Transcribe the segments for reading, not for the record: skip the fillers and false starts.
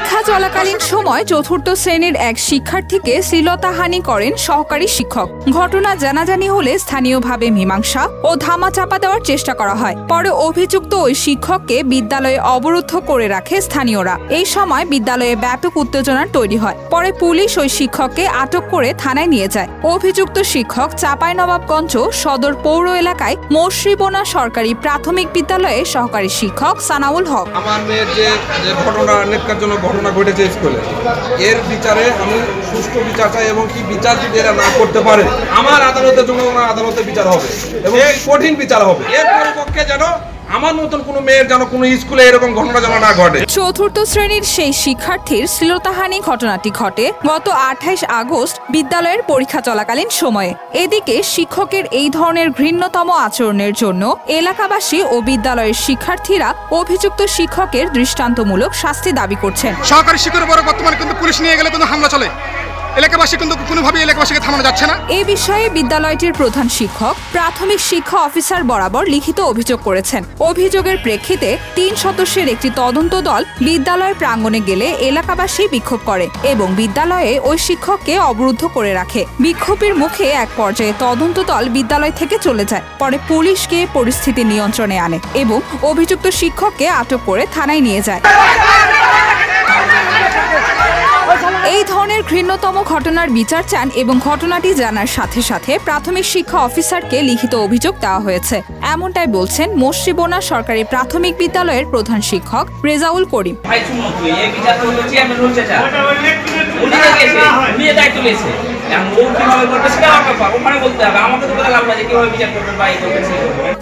পরীক্ষা চলাকালীন সময় চতুর্থ শ্রেণীর এক শিক্ষার্থীকে শ্লীলতাহানি করেন সহকারী শিক্ষক। ঘটনা জানাজানি হলে স্থানীয়ভাবে মীমাংসা ও ধামাচাপা দেওয়ার চেষ্টা করা হয়। পরে অভিযুক্ত ওই শিক্ষককে বিদ্যালয়ে অবরুদ্ধ করে রাখে স্থানীয়রা। এই সময় বিদ্যালয়ে ব্যাপক উত্তেজনা তৈরি হয়। পরে পুলিশ ওই শিক্ষককে আটক করে থানায় নিয়ে যায়। অভিযুক্ত শিক্ষক চাঁপাইনবাবগঞ্জ সদর পৌর এলাকায় মশ্রীবোনা সরকারি প্রাথমিক বিদ্যালয়ে সহকারী শিক্ষক সানাউল হক। আমার মেয়ের যে ঘটনা নেককারজনক ঘটনা ঘটেছে স্কুলে, এর বিচারে আমি সুষ্ঠু বিচার চাই এবং কি বিচার যদি এরা না করতে পারে আমার আদালতের জন্য আদালতে বিচার হবে এবং কঠিন বিচার হবে। এর পরিপক্ষে যেন আমার মতন কোনো মেয়ের যেন কোনো স্কুলে এরকম ঘটনা যেন না ঘটে। চতুর্থ শ্রেণীর সেই শিক্ষার্থীর শ্লীলতাহানি ঘটনাটি ঘটে গত 28 আগস্ট বিদ্যালয়ের পরীক্ষা চলাকালীন সময়ে। এদিকে শিক্ষকের এই ধরনের ঘৃণ্যতম আচরণের জন্য এলাকাবাসী ও বিদ্যালয়ের শিক্ষার্থীরা অভিযুক্ত শিক্ষকের দৃষ্টান্তমূলক শাস্তি দাবি করছেন। সহকারী শিক্ষকের উপর বর্তমানে কিন্তু পুলিশ নিয়ে গেলে কিন্তু হামলা চলে, এলাকাবাসী কিন্তু কোনোভাবে এলাকাবাসীকে থামানো যাচ্ছে না। এই বিষয়ে বিদ্যালয়টির প্রধান শিক্ষক প্রাথমিক শিক্ষা অফিসার বরাবর লিখিত অভিযোগ করেছেন। অভিযোগের প্রেক্ষিতে 3 সদস্যের একটি তদন্ত দল বিদ্যালয় প্রাঙ্গণে গেলে এলাকাবাসী বিক্ষোভ করে এবং বিদ্যালয়ে ওই শিক্ষককে অবরুদ্ধ করে রাখে। বিক্ষোভের মুখে এক পর্যায়ে তদন্ত দল বিদ্যালয় থেকে চলে যায়। পরে পুলিশ গিয়ে পরিস্থিতি নিয়ন্ত্রণে আনে এবং অভিযুক্ত শিক্ষককে আটক করে থানায় নিয়ে যায়। এই ধরনের ঘৃণ্যতম ঘটনার বিচার চান এবং ঘটনাটি জানার সাথে সাথে প্রাথমিক শিক্ষা অফিসারকে লিখিত অভিযোগ দেওয়া হয়েছে। এমনটাই বলছেন মশ্রীবোনা সরকারি প্রাথমিক বিদ্যালয়ের প্রধান শিক্ষক রেজাউল করিম।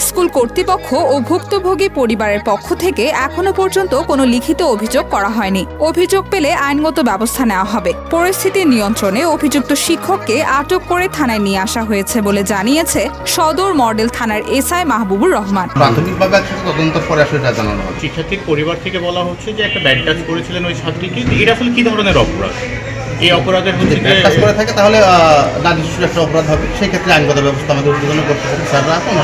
স্কুল কর্তৃপক্ষ ও ভুক্তভোগী পরিবারের পক্ষ থেকে এখনো পর্যন্ত কোনো লিখিত অভিযোগ করা হয়নি। অভিযোগ পেলে আইনগত ব্যবস্থা নেওয়া হবে। পরিস্থিতি নিয়ন্ত্রণে অভিযুক্ত শিক্ষককে আটক করে থানায় নিয়ে আসা হয়েছে বলে জানিয়েছে সদর মডেল থানার এসআই মাহবুবুর রহমান। প্রাথমিকভাবে তদন্ত করে আসলে জানানো হবে। শিক্ষার্থীর পরিবার থেকে বলা হচ্ছে যে একটা ব্যাড টাচ করেছিলেন ওই ছাত্রীকে। এটা আসলে কি ধরনের অপরাধ? এই অপরাধের হচ্ছে কাজ করে থাকে তাহলে নারী শিশুর একটা অপরাধ হবে। সেই ক্ষেত্রে আইনগত ব্যবস্থা আমাদের উদ্বোধন করতে হবে। স্যাররা এখন